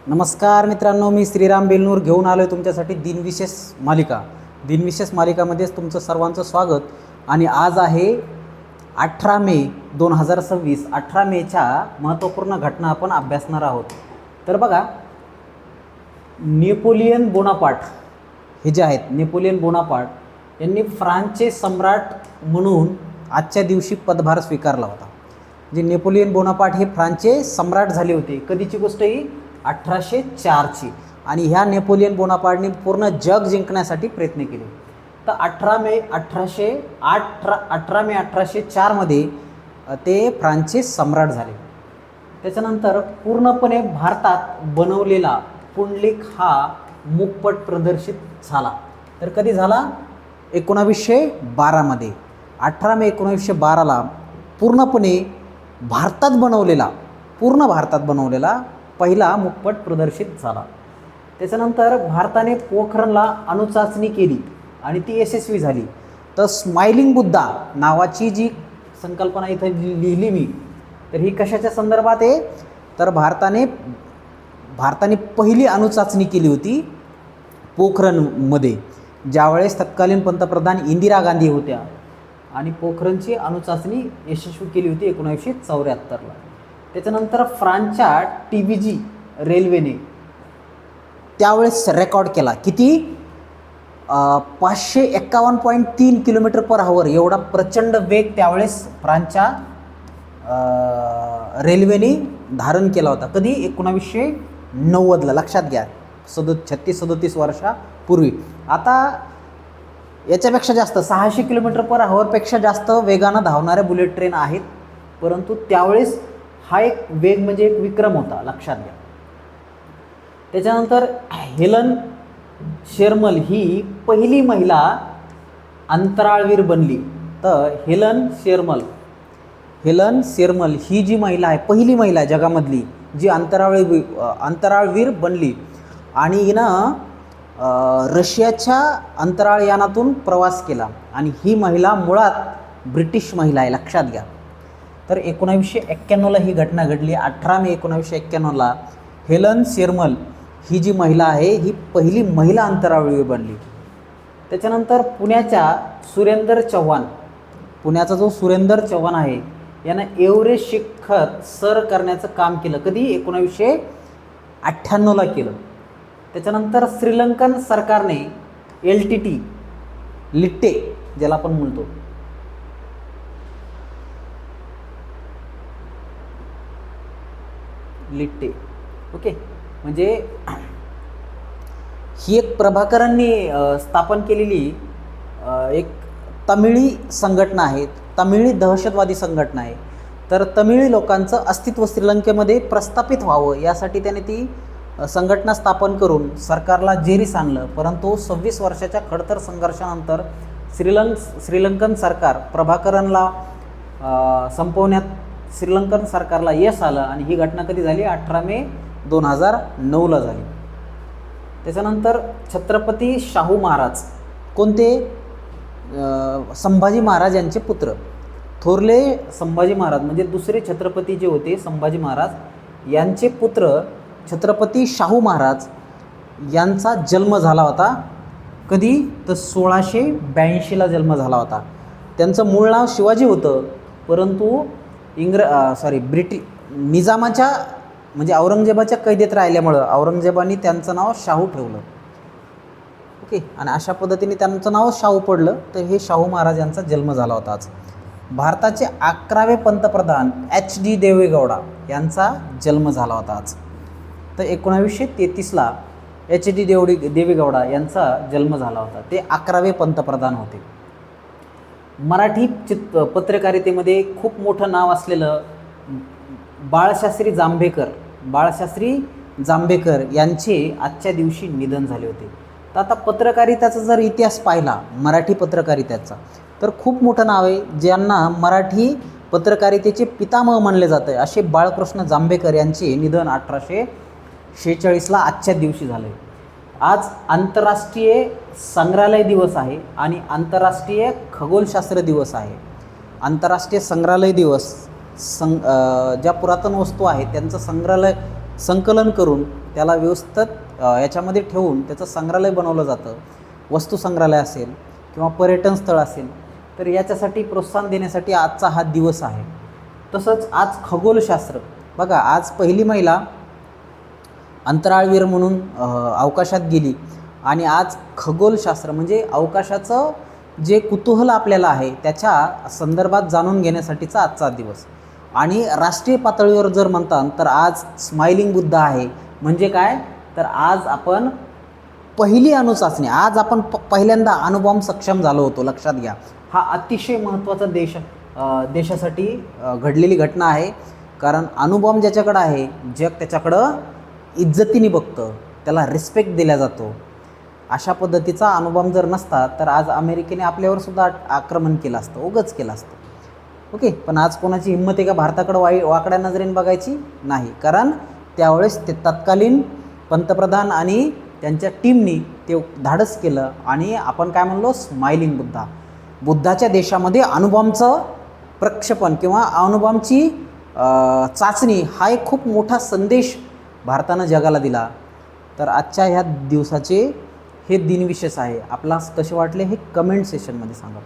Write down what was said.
नमस्कार मित्रांनो, मी श्रीराम बेलनूर घेऊन आलो आहे तुमच्यासाठी दिनविशेष मालिका. दिनविशेष मालिकामध्येच तुमचं सर्वांचं स्वागत. आणि आज आहे 18 मे 2026. 18 मेच्या महत्त्वपूर्ण घटना आपण अभ्यासणार आहोत. तर बघा, नेपोलियन बोनापार्ट हे जे आहेत, नेपोलियन बोनापार्ट यांनी फ्रान्सचे सम्राट म्हणून आजच्या दिवशी पदभार स्वीकारला होता. जे नेपोलियन बोनापार्ट हे फ्रान्सचे सम्राट झाले होते. कधीची गोष्ट ही 1804ची. आणि ह्या नेपोलियन बोनापार्टने पूर्ण जग जिंकण्यासाठी प्रयत्न केले. तर 18 मे 1804मध्ये ते फ्रान्सचे सम्राट झाले. त्याच्यानंतर पूर्णपणे भारतात बनवलेला पुंडलिक हा मूकपट प्रदर्शित झाला. तर कधी झाला? 1912मध्ये. 18 मे 1912ला पूर्ण भारतात बनवलेला पहिला मूकपट प्रदर्शित झाला. त्याच्यानंतर भारताने पोखरणला अणुचाचणी केली आणि ती यशस्वी झाली. तर स्माइलिंग बुद्धा नावाची जी संकल्पना इथं लिहिली मी, तर ही कशाच्या संदर्भात आहे? तर भारताने पहिली अणुचाचणी केली होती पोखरणमध्ये, ज्यावेळेस तत्कालीन पंतप्रधान इंदिरा गांधी होत्या. आणि पोखरणची अणुचाचणी यशस्वी केली होती 1974ला. त्याच्यानंतर फ्रान्सच्या TBG रेल्वेने त्यावेळेस रेकॉर्ड केला. किती? 551.3 km/h एवढा प्रचंड वेग त्यावेळेस फ्रान्सच्या रेल्वेने धारण केला होता. कधी? 1990ला. लक्षात घ्या, 36-37 वर्षापूर्वी. आता याच्यापेक्षा जास्त 600 km/h पेक्षा जास्त वेगानं धावणाऱ्या बुलेट ट्रेन आहेत, परंतु त्यावेळेस हा एक वेग म्हणजे एक विक्रम होता, लक्षात घ्या. त्याच्यानंतर हेलन शेरमल ही पहिली महिला अंतराळवीर बनली. तर हेलन शेरमल ही जी महिला आहे, पहिली महिला जगामधली जी अंतराळवीर बनली. आणि हिनं रशियाच्या अंतराळयानातून प्रवास केला. आणि ही महिला मुळात ब्रिटिश महिला आहे, लक्षात घ्या. तर 1991ला ही घटना घडली. 18 मे 1991ला हेलन शेरमल ही जी महिला आहे, ही पहिली महिला अंतराळवीर बनली. त्याच्यानंतर पुण्याचा जो सुरेंदर चव्हाण आहे, यानं एव्हरेस्ट शिखर सर करण्याचं काम केलं. कधी? 1998ला केलं. त्याच्यानंतर श्रीलंकन सरकारने LTT लिट्टे ज्याला आपण म्हणतो, लिट्टे, ओके, म्हणजे ही एक प्रभाकरांनी स्थापन केलेली एक तमिळी संघटना आहे, तमिळी दहशतवादी संघटना आहे. तर तमिळी लोकांचं अस्तित्व श्रीलंकेमध्ये प्रस्थापित व्हावं यासाठी त्याने ती संघटना स्थापन करून सरकारला जेरीस आणलं. परंतु 26 वर्षाच्या खडतर संघर्षानंतर श्रीलंकन सरकार प्रभाकरनला संपवण्यात श्रीलंकन सरकारला यश आलं. आणि ही घटना कधी झाली? 18 मे 2009ला झाली. त्याच्यानंतर छत्रपती शाहू महाराज, कोणते? संभाजी महाराज यांचे पुत्र, थोरले संभाजी महाराज म्हणजे दुसरे छत्रपती जे होते संभाजी महाराज यांचे पुत्र छत्रपती शाहू महाराज यांचा जन्म झाला होता. कधी? तर 1682ला जन्म झाला होता. त्यांचं मूळ नाव शिवाजी होतं, परंतु निजामाच्या म्हणजे औरंगजेबाच्या कैदेत राहिल्यामुळं औरंगजेबाने त्यांचं नाव शाहू ठेवलं, ओके. आणि अशा पद्धतीने त्यांचं नाव शाहू पडलं. तर हे शाहू महाराज यांचा जन्म झाला होता आज. भारताचे 11वे पंतप्रधान HD देवेगौडा यांचा जन्म झाला होता आज. तर 1933ला HD देवेगौडा यांचा जन्म झाला होता. ते 11वे पंतप्रधान होते. मराठी पत्रकारितेमध्ये खूप मोठं नाव असलेलं बाळशास्त्री जांभेकर यांचे आजच्या दिवशी निधन झाले होते. तर आता पत्रकारितेचा जर इतिहास पाहिला, मराठी पत्रकारितेचा, तर खूप मोठं नाव आहे, ज्यांना मराठी पत्रकारितेचे पितामह म्हणले जाते, असे बाळकृष्ण जांभेकर यांचे निधन 1846ला आजच्या दिवशी झाले. आज आंतरराष्ट्रीय संग्रहालय दिवस आहे आणि आंतरराष्ट्रीय खगोलशास्त्र दिवस आहे. आंतरराष्ट्रीय संग्रहालय दिवस ज्या पुरातन वस्तू आहेत त्यांचं संकलन करून त्याला व्यवस्थित याच्यामध्ये ठेवून त्याचं संग्रहालय बनवलं जातं. वस्तू संग्रहालय असेल किंवा पर्यटन स्थळ असेल, तर याच्यासाठी प्रोत्साहन देण्यासाठी आजचा हा दिवस आहे. तसंच आज खगोलशास्त्र बघा, आज पहिली महिला अंतराळवीर म्हणून अवकाशात गेली आणि आज खगोलशास्त्र म्हणजे अवकाशाचं जे कुतूहल आपल्याला आहे त्याच्या संदर्भात जाणून घेण्यासाठीचा आजचा दिवस. आणि राष्ट्रीय पातळीवर जर म्हणता तर आज स्माइलिंग बुद्ध आहे. म्हणजे काय, तर आज आपण पहिली अणुचाचणी, आज आपण पहिल्यांदा अणुबॉम्ब सक्षम झालो होतो. लक्षात घ्या, हा अतिशय महत्त्वाचा देशासाठी घडलेली घटना आहे. कारण अणुबॉम्ब ज्याच्याकडं आहे जग त्याच्याकडं इज्जतीने बघतं, त्याला रिस्पेक्ट दिला जातो. अशा पद्धतीचा अणुबॉम्ब जर नसता तर आज अमेरिकेने आपल्यावर सुद्धा आक्रमण केलं असतं, उगाच केलं असतं. ओके, पण आज कोणाची हिंमत आहे का भारताकडं वाकड्या नजरेने बघायची? नाही. कारण त्यावेळेस ते तत्कालीन पंतप्रधान आणि त्यांच्या टीमनी ते धाडस केलं आणि आपण काय म्हणलो, स्माइलिंग बुद्धा. बुद्धाच्या देशामध्ये अणुबॉम्बचं प्रक्षेपण किंवा अणुबॉम्बची चाचणी हा एक खूप मोठा संदेश भारतानं जगाला दिला. तर आजच्या ह्या दिवसाचे हे दिनविशेष आहे. आपल्यास कसे वाटले हे कमेंट सेशनमध्ये सांगा.